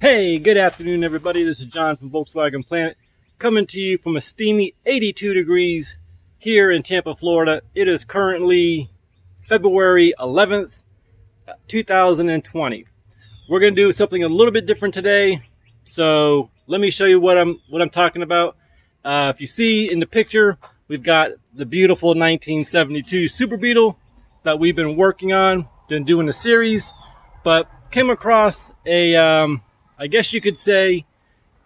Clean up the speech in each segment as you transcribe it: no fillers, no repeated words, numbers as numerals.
Hey, good afternoon everybody. This is John from Volkswagen Planet coming to you from a steamy 82 degrees here in Tampa, Florida. It is currently February 11th, 2020. We're going to do something a little bit different today. So let me show you what I'm talking about. If you see in the picture, we've got the beautiful 1972 Super Beetle that we've been working on, been doing a series, but came across a I guess you could say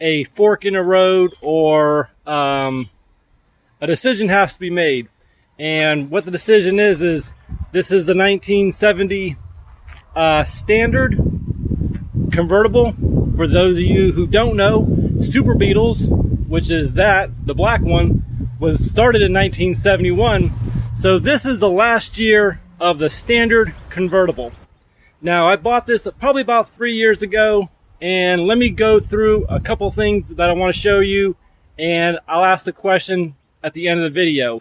a fork in the road, or a decision has to be made. And what the decision is this is the 1970 standard convertible. For those of you who don't know, Super Beetles, which is the black one, was started in 1971. So this is the last year of the standard convertible. Now, I bought this probably about 3 years ago, and let me go through a couple things that I want to show you, and I'll ask the question at the end of the video.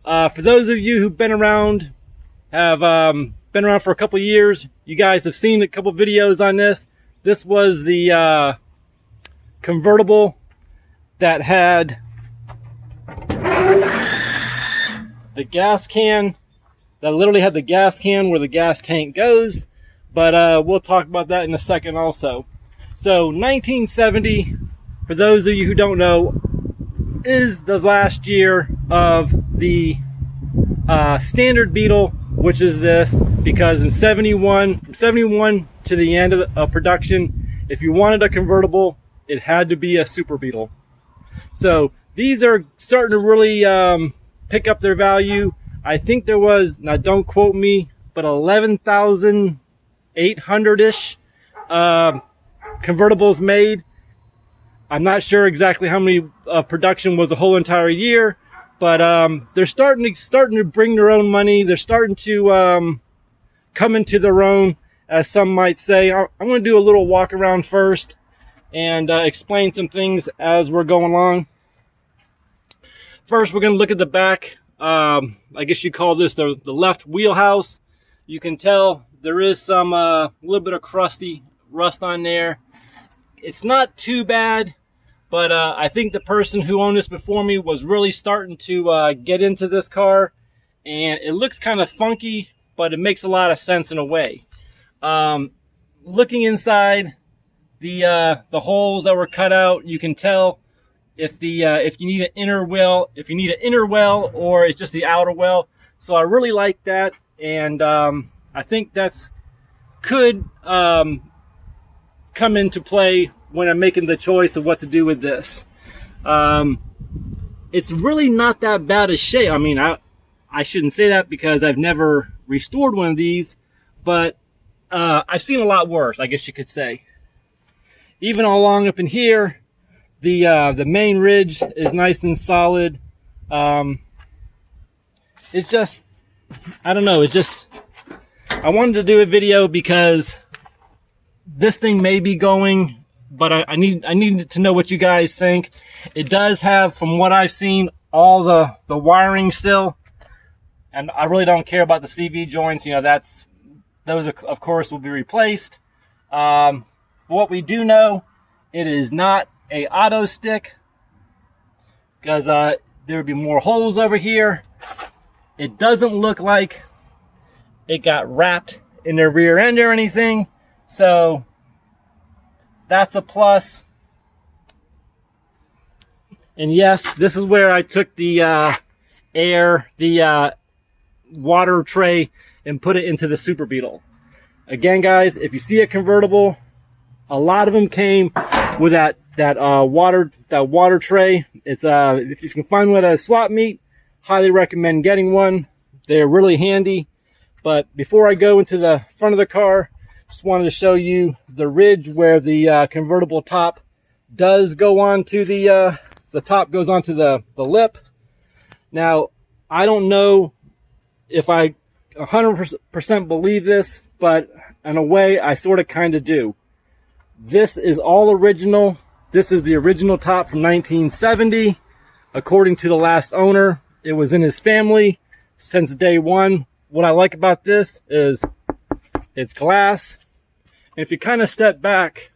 For those of you who've been around, have been around for a couple years, you guys have seen a couple videos on this. This was the convertible that had the gas can, that literally had the gas can where the gas tank goes. But we'll talk about that in a second also. So 1970, for those of you who don't know, is the last year of the standard Beetle, which is this, because in from 71 to the end of production, if you wanted a convertible, it had to be a Super Beetle. So these are starting to really pick up their value. I think there was, now don't quote me, but 11,800-ish convertibles made. I'm not sure exactly how many production was a whole entire year, but they're starting to bring their own money. They're starting to come into their own, as some might say. I'm going to do a little walk around first and explain some things as we're going along. First, we're going to look at the back. I guess you call this the left wheelhouse. You can tell there is some little bit of crusty rust on there. It's not too bad, but I think the person who owned this before me was really starting to get into this car, and it looks kind of funky, but it makes a lot of sense in a way. Looking inside the holes that were cut out, you can tell if you need an inner well, or it's just the outer well. So I really like that, and I think that's could come into play when I'm making the choice of what to do with this. It's really not that bad a shape. I mean, I shouldn't say that because I've never restored one of these, but I've seen a lot worse, I guess you could say. Even along up in here, the main ridge is nice and solid. It's just, I don't know, I wanted to do a video because this thing may be going, but I need to know what you guys think. It does have, from what I've seen, all the wiring still, and I really don't care about the CV joints. You know, those of course will be replaced. For what we do know, it is not a auto stick, because there would be more holes over here. It doesn't look like it got wrapped in the rear end or anything, so that's a plus. And yes, this is where I took the water tray and put it into the Super Beetle. Again, guys, if you see a convertible, a lot of them came with that water tray. It's if you can find one at a swap meet, highly recommend getting one. They're really handy. But before I go into the front of the car, just wanted to show you the ridge where the convertible top does go onto the top goes onto the lip. Now, I don't know if I 100% believe this, but in a way, I sort of kind of do. This is all original. This is the original top from 1970. According to the last owner, it was in his family since day one. What I like about this is it's glass. And if you kind of step back,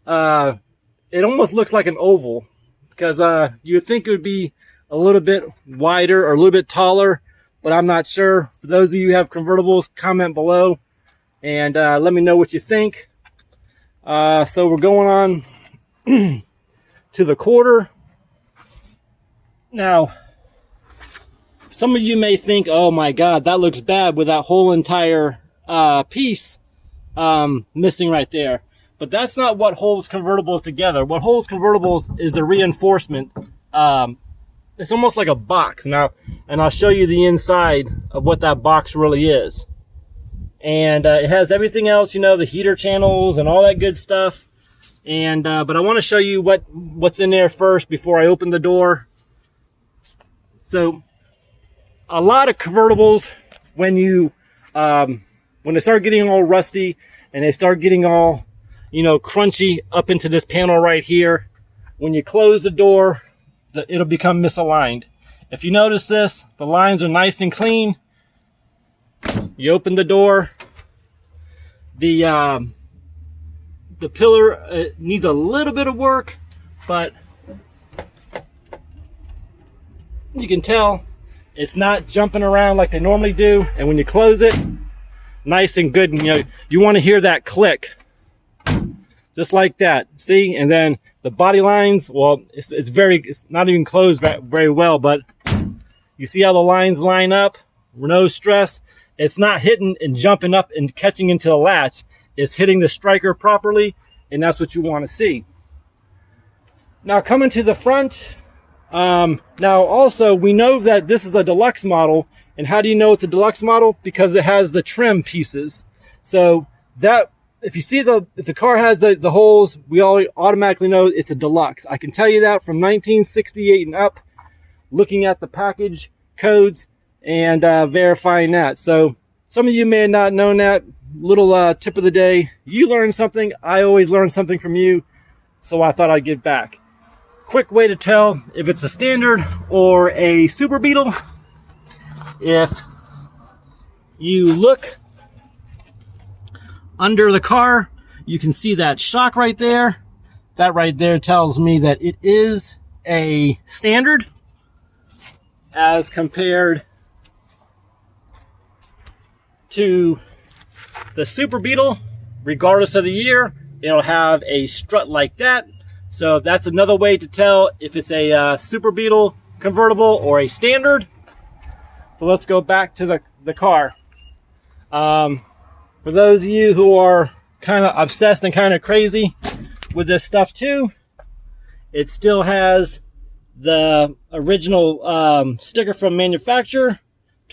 it almost looks like an oval, because you would think it would be a little bit wider or a little bit taller, but I'm not sure. For those of you who have convertibles, comment below and let me know what you think. So we're going on to the quarter. Now, some of you may think, oh my God, that looks bad with that whole entire piece missing right there. But that's not what holds convertibles together. What holds convertibles is the reinforcement. It's almost like a box now, and I'll show you the inside of what that box really is. And it has everything else, you know, the heater channels and all that good stuff. And but I want to show you what's in there first before I open the door. So a lot of convertibles, when they start getting all rusty and they start getting all, you know, crunchy up into this panel right here, when you close the door, it'll become misaligned. If you notice this, the lines are nice and clean. You open the door, the pillar needs a little bit of work, but you can tell it's not jumping around like they normally do. And when you close it, nice and good, and, you know, you want to hear that click, just like that. See? And then the body lines, well, it's not even closed very well, but you see how the lines line up? No stress. It's not hitting and jumping up and catching into the latch. It's hitting the striker properly, and that's what you want to see. Now coming to the front, now also we know that this is a deluxe model. And how do you know it's a deluxe model? Because it has the trim pieces. So that, if you see if the car has the holes, we all automatically know it's a deluxe. I can tell you that from 1968 and up, looking at the package codes and verifying that. So some of you may have not known that. Little tip of the day. You learn something. I always learn something from you. So I thought I'd give back. Quick way to tell if it's a standard or a Super Beetle. If you look under the car, you can see that shock right there. That right there tells me that it is a standard as compared to the Super Beetle. Regardless of the year, it'll have a strut like that. So that's another way to tell if it's a Super Beetle convertible or a standard. So let's go back to the car. For those of you who are kind of obsessed and kind of crazy with this stuff too, it still has the original sticker from manufacturer,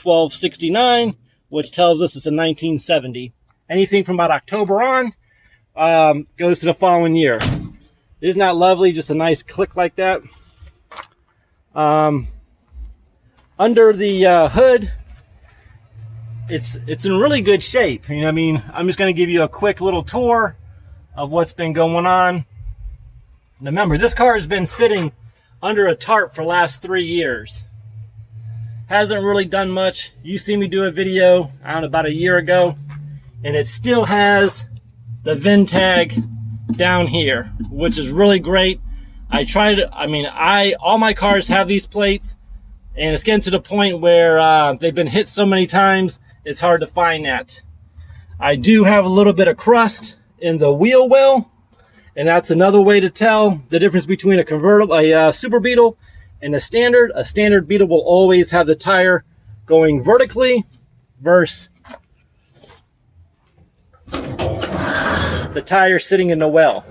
1269, which tells us it's a 1970. Anything from about October on goes to the following year. Isn't that lovely? Just a nice click like that. Under the hood, it's in really good shape. You know what I mean? I'm just going to give you a quick little tour of what's been going on. And remember, this car has been sitting under a tarp for the last 3 years. Hasn't really done much. You see me do a video, I don't know, about a year ago, and it still has the VIN tag down here, which is really great. All my cars have these plates, and it's getting to the point where they've been hit so many times, it's hard to find that. I do have a little bit of crust in the wheel well, and that's another way to tell the difference between a convertible, a Super Beetle, and a standard. A standard Beetle will always have the tire going vertically versus the tire sitting in the well.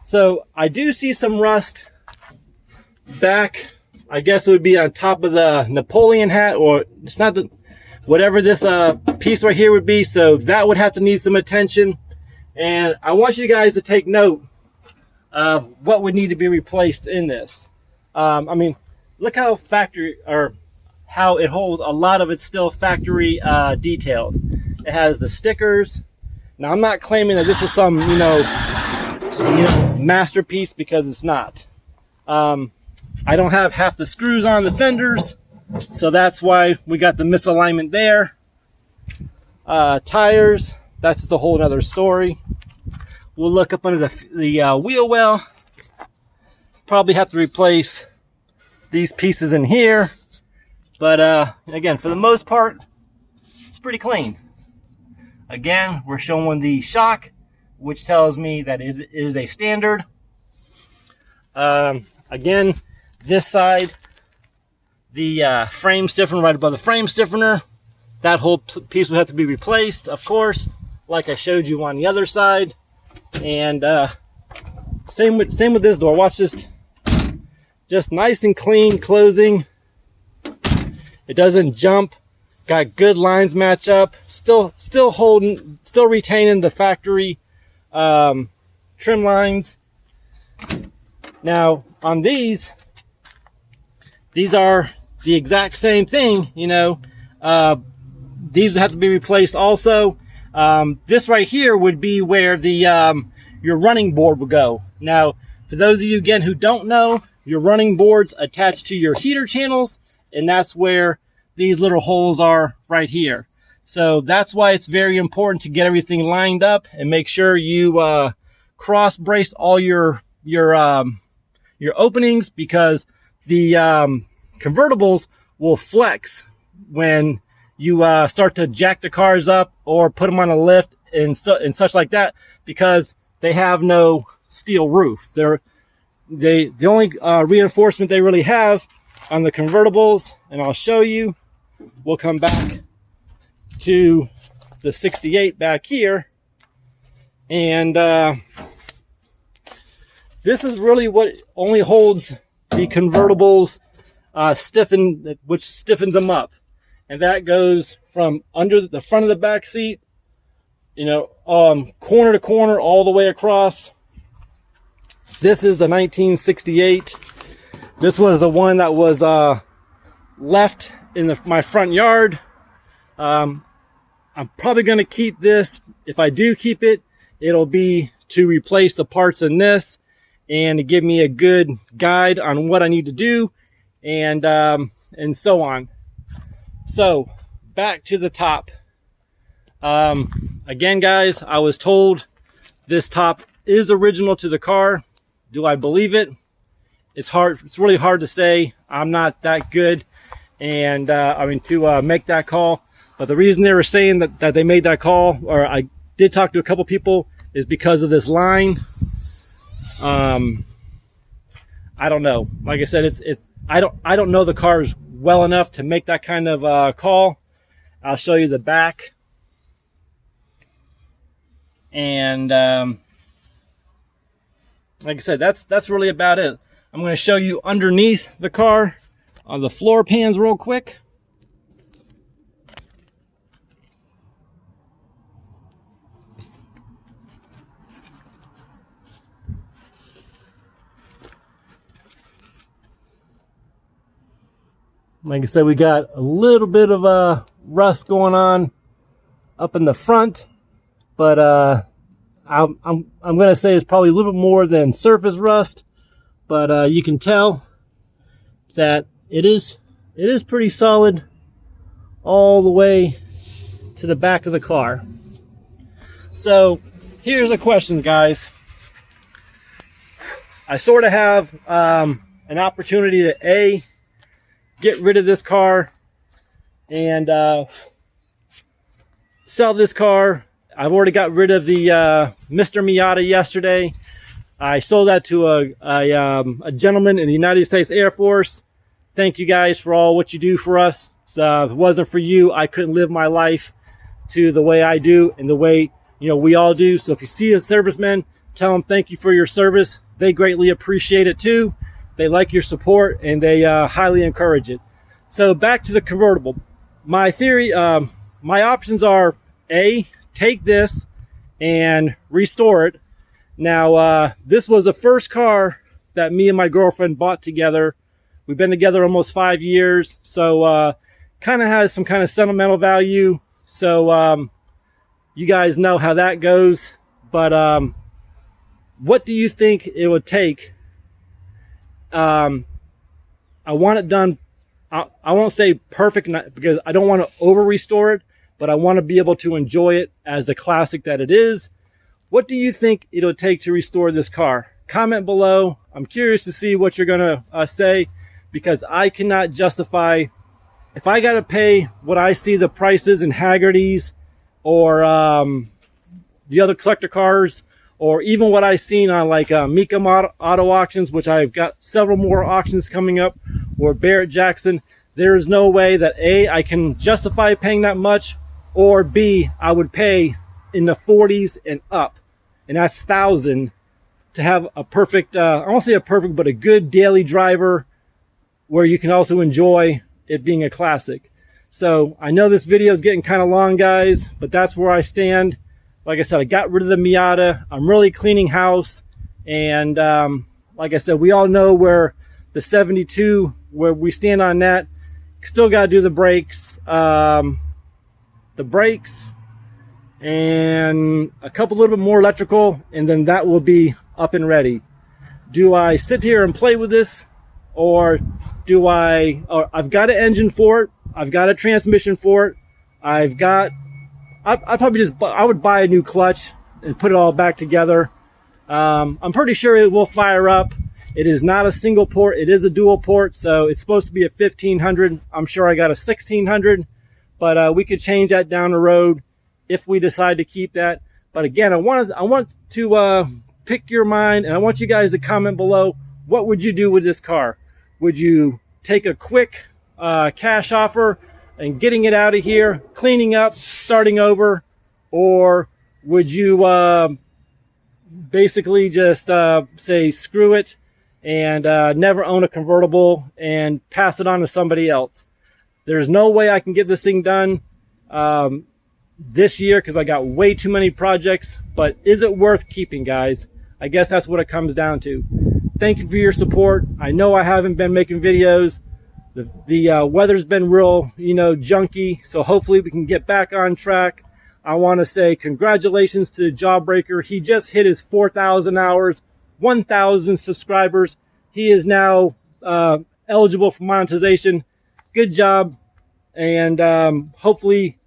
So I do see some rust back. I guess it would be on top of the Napoleon hat, or it's not the, whatever this piece right here would be. So that would have to need some attention. And I want you guys to take note of what would need to be replaced in this. I mean, look how factory, or how it holds a lot of its still factory details. It has the stickers. Now, I'm not claiming that this is some, you know, masterpiece, because it's not. I don't have half the screws on the fenders, so that's why we got the misalignment there. Tires, that's just a whole nother story. We'll look up under the wheel well. Probably have to replace these pieces in here. But again, for the most part, it's pretty clean. Again, we're showing the shock, which tells me that it is a standard. Again, this side, the frame stiffener right above the frame stiffener, that whole piece would have to be replaced, of course, like I showed you on the other side. And same with this door. Watch this, just nice and clean closing. It doesn't jump. Got good lines match up. Still retaining the factory trim lines. Now on these are the exact same thing. You know, these have to be replaced also. This right here would be where the your running board would go. Now, for those of you again who don't know, your running board's attached to your heater channels, and that's where these little holes are right here. So that's why it's very important to get everything lined up and make sure you cross brace all your openings, because the convertibles will flex when you start to jack the cars up or put them on a lift and such like that, because they have no steel roof. The only reinforcement they really have on the convertibles, and I'll show you, we'll come back to the 68 back here, and this is really what only holds the convertibles which stiffens them up, and that goes from under the front of the back seat, you know, corner to corner all the way across. This is the 1968. This was the one that was left in my front yard. I'm probably going to keep this. If I do keep it, it'll be to replace the parts in this and to give me a good guide on what I need to do, and so on. So back to the top. Again, guys, I was told this top is original to the car. Do I believe it? It's hard. It's really hard to say. I'm not that good, and to make that call. But the reason they were saying that they made that call, or I did talk to a couple people, is because of this line. I don't know. Like I said, I don't know the cars well enough to make that kind of call. I'll show you the back, and like I said, that's really about it. I'm going to show you underneath the car on the floor pans real quick. Like I said, we got a little bit of rust going on up in the front, but I'm going to say it's probably a little bit more than surface rust. But you can tell that it is pretty solid all the way to the back of the car. So here's a question, guys. I sort of have an opportunity to get rid of this car and sell this car. I've already got rid of the Mr. Miata yesterday. I sold that to a gentleman in the United States Air Force. Thank you guys for all what you do for us. So if it wasn't for you, I couldn't live my life to the way I do and the way, you know, we all do. So if you see a serviceman, tell them thank you for your service. They greatly appreciate it too. They like your support, and they highly encourage it. So back to the convertible. My theory, my options are A, take this and restore it. Now, this was the first car that me and my girlfriend bought together. We've been together almost 5 years, so kind of has some kind of sentimental value. So you guys know how that goes. But what do you think it would take? I want it done. I won't say perfect, because I don't want to over restore it, but I want to be able to enjoy it as the classic that it is. What do you think it'll take to restore this car? Comment below. I'm curious to see what you're going to say, because I cannot justify, if I got to pay what I see the prices in Haggerty's or the other collector cars, or even what I've seen on like Mika Auto Auctions, which I've got several more auctions coming up, or Barrett Jackson, there is no way that A, I can justify paying that much, or B, I would pay in the 40s and up. And that's $1,000 to have a perfect, I won't say a perfect, but a good daily driver where you can also enjoy it being a classic. So I know this video is getting kind of long, guys, but that's where I stand. Like I said, I got rid of the Miata. I'm really cleaning house. And like I said, we all know where the 72, where we stand on that. Still got to do the brakes. And a couple little bit more electrical, and then that will be up and ready. Do I sit here and play with this, or do I've got an engine for it, I've got a transmission for it, I'd probably I would buy a new clutch and put it all back together. I'm pretty sure it will fire up. It is not a single port, it is a dual port, so it's supposed to be a 1500. I'm sure I got a 1600, but we could change that down the road if we decide to keep that. But again, I want to pick your mind, and I want you guys to comment below, what would you do with this car? Would you take a quick cash offer and getting it out of here, cleaning up, starting over, or would you basically just say screw it and never own a convertible and pass it on to somebody else? There's no way I can get this thing done this year because I got way too many projects, but is it worth keeping, guys? I guess that's what it comes down to. Thank you for your support. I know I haven't been making videos. The weather's been real, junky, so hopefully we can get back on track. I want to say congratulations to Jawbreaker. He just hit his 4,000 hours, 1,000 subscribers. He is now eligible for monetization. Good job, and hopefully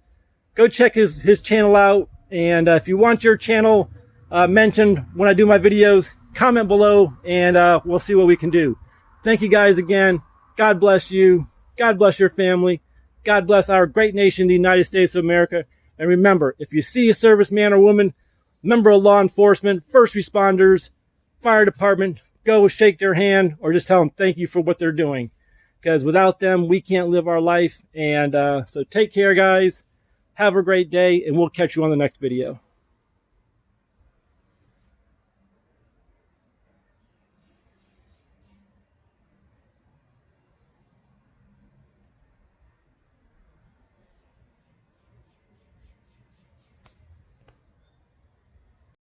go check his channel out. And if you want your channel mentioned when I do my videos, comment below, and we'll see what we can do. Thank you guys again. God bless you. God bless your family. God bless our great nation, the United States of America. And remember, if you see a serviceman or woman, member of law enforcement, first responders, fire department, go shake their hand or just tell them thank you for what they're doing. Because without them, we can't live our life. And so take care, guys. Have a great day, and we'll catch you on the next video.